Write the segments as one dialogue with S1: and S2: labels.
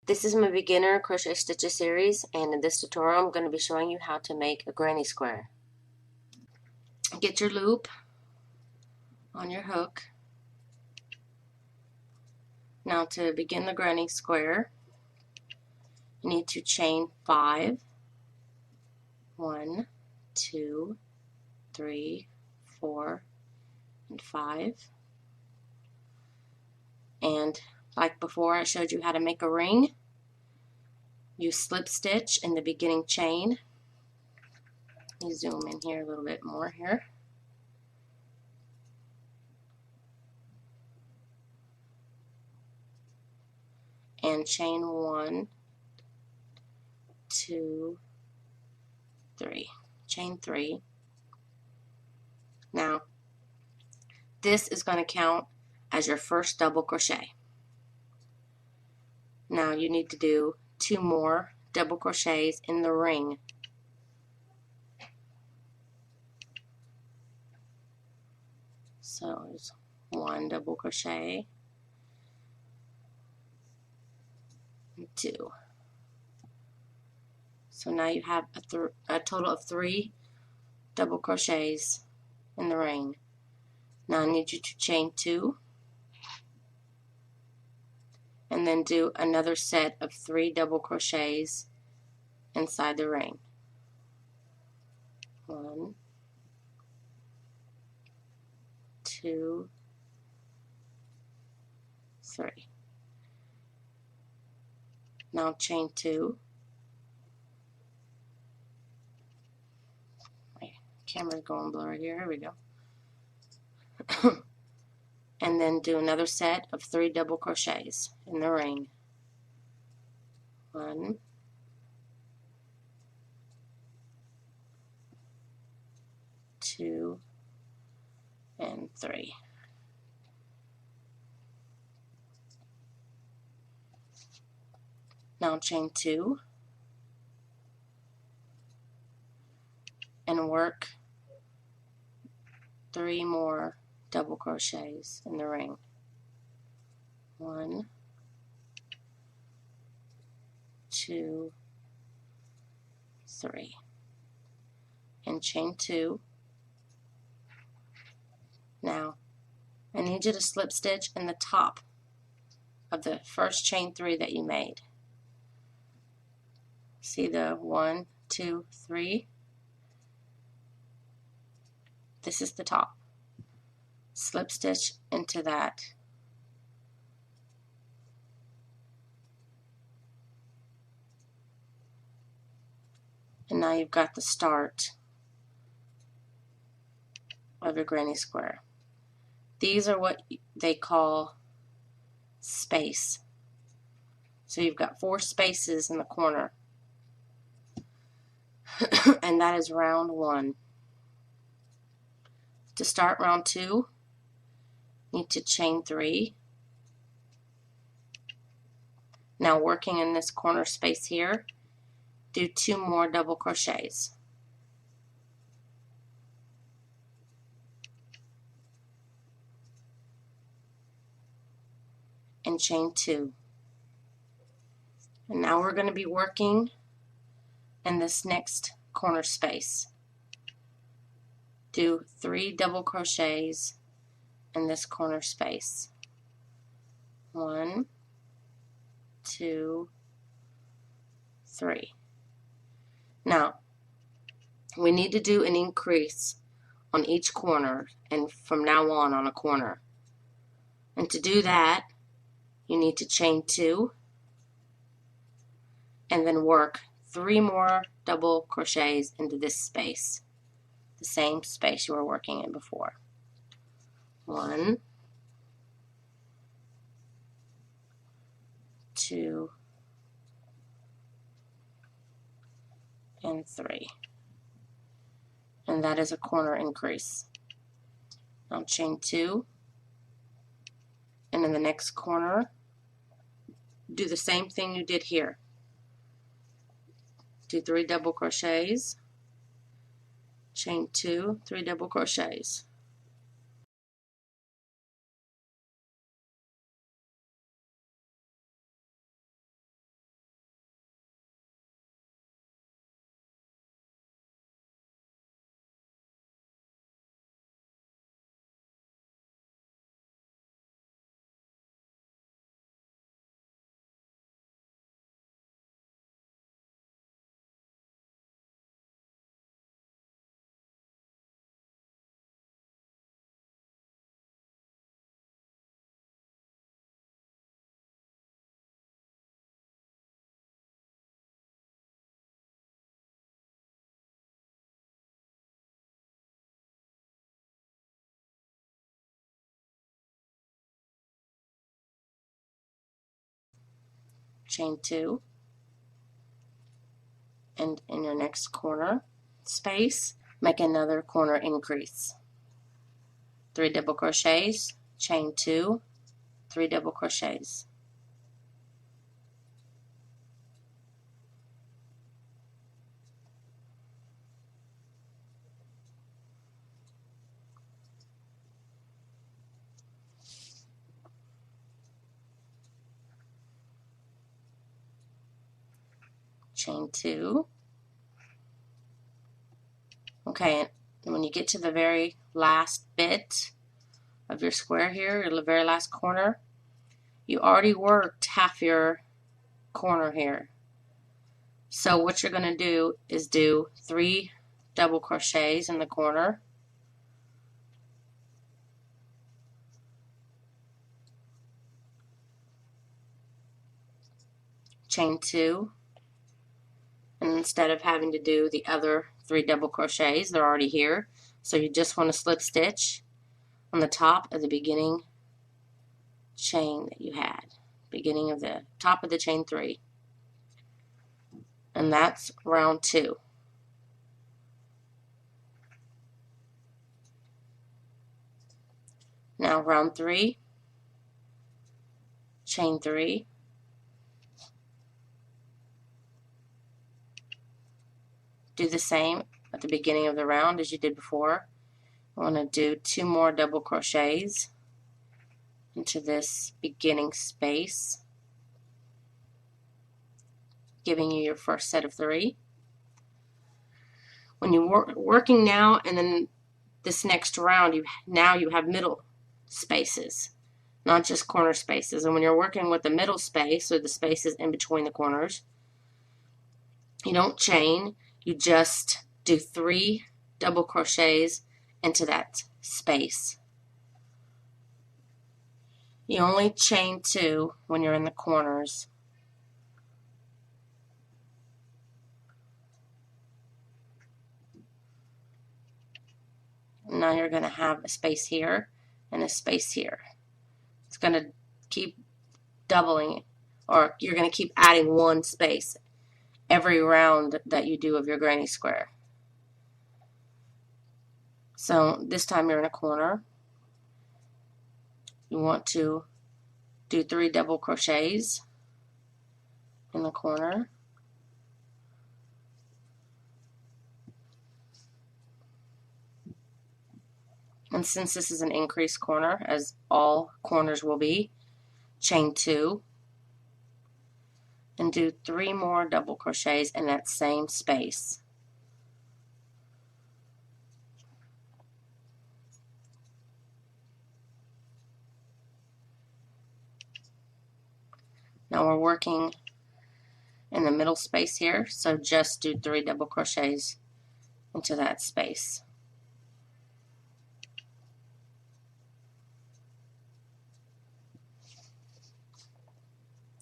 S1: This is my beginner crochet stitches series, and in this tutorial I'm going to be showing you how to make a granny square. Get your loop on your hook. Now to begin the granny square, you need to chain 5. 1, 2, 3, 4, and 5. And like before, I showed you how to make a ring. You slip stitch in the beginning chain. Let me zoom in here a little bit more here. And chain 1, 2, 3. Chain 3. Now, this is going to count as your first double crochet. Now you need to do 2 more double crochets in the ring. So there's 1 double crochet, and 2. So now you have a total of 3 double crochets in the ring. Now I need you to chain 2 and then do another set of 3 double crochets inside the ring. 1, 2, 3. Now chain 2. My camera's going blurry here. Here we go. And then do another set of 3 double crochets in the ring. 1, 2, and 3. Now chain 2 and work 3 more double crochets in the ring. 1, 2, 3. And chain 2. Now, I need you to slip stitch in the top of the first chain 3 that you made. See the 1, 2, 3? This is the top. Slip stitch into that. And now you've got the start of your granny square. These are what they call space. So you've got 4 spaces in the corner. And that is round 1. To start round 2, you need to chain 3. Now working in this corner space here, do 2 more double crochets. And chain 2. And now we're going to be working in this next corner space. Do 3 double crochets in this corner space. 1, 2, 3. Now, we need to do an increase on each corner, and from now on a corner. And to do that, you need to chain 2 and then work 3 more double crochets into this space, the same space you were working in before. 1, 2, and 3. And that is a corner increase. Now chain 2, and in the next corner, do the same thing you did here. Do 3 double crochets, chain 2, 3 double crochets. chain 2, and in your next corner space, make another corner increase. 3 double crochets, chain 2, 3 double crochets. Chain 2. Okay, and when you get to the very last bit of your square here, the very last corner, you already worked half your corner here. So what you're going to do is do 3 double crochets in the corner, chain 2, and instead of having to do the other 3 double crochets, they're already here, so you just want to slip stitch on the top of the beginning chain that you had, beginning of the top of the chain 3, and that's round 2. Now round 3, chain 3, do the same at the beginning of the round as you did before. I want to do 2 more double crochets into this beginning space, giving you your first set of 3. When you're working now and then this next round, now you have middle spaces, not just corner spaces. And when you're working with the middle space, or the spaces in between the corners, you don't chain, you just do 3 double crochets into that space. You only chain 2 when you're in the corners. Now you're going to have a space here and a space here. It's going to keep doubling, or you're going to keep adding 1 space every round that you do of your granny square. So this time you're in a corner. You want to do 3 double crochets in the corner. And since this is an increased corner, as all corners will be, chain 2 and do 3 more double crochets in that same space. Now we're working in the middle space here, so just do 3 double crochets into that space.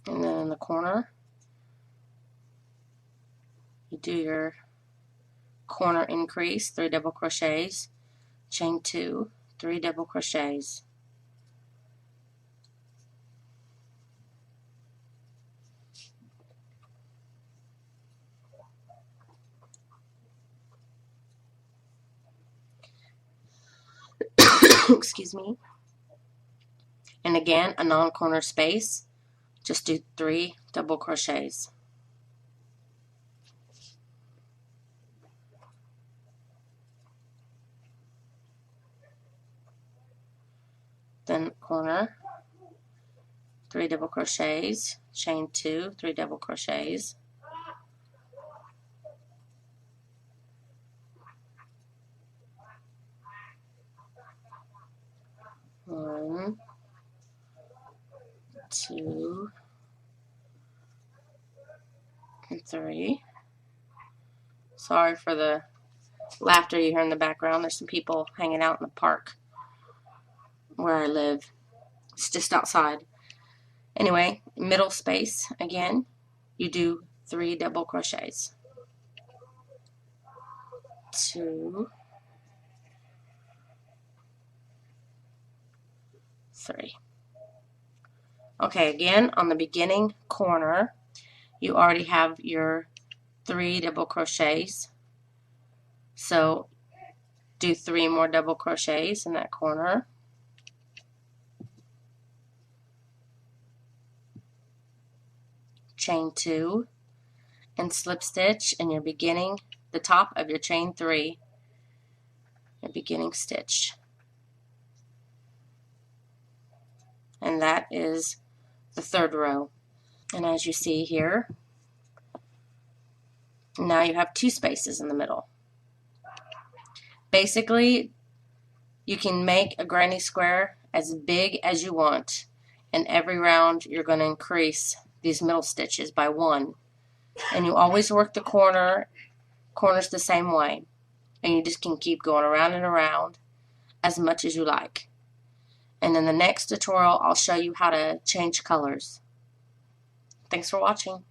S1: And then in the corner, you do your corner increase, 3 double crochets, chain 2, 3 double crochets. Excuse me. And again, a non-corner space, just do 3 double crochets. Then corner, 3 double crochets, chain 2, 3 double crochets. One, 2, and 3. Sorry for the laughter you hear in the background. There's some people hanging out in the park where I live. It's just outside. Anyway, middle space, again, you do 3 double crochets. 2, 3. Okay, again, on the beginning corner, you already have your 3 double crochets. So do 3 more double crochets in that corner. Chain 2 and slip stitch in your beginning, the top of your chain 3, your beginning stitch. And that is the 3rd row. And as you see here, now you have 2 spaces in the middle. Basically, you can make a granny square as big as you want, and every round you're going to increase these middle stitches by 1. And you always work the corners the same way, and you just can keep going around and around as much as you like. And in the next tutorial, I'll show you how to change colors. Thanks for watching.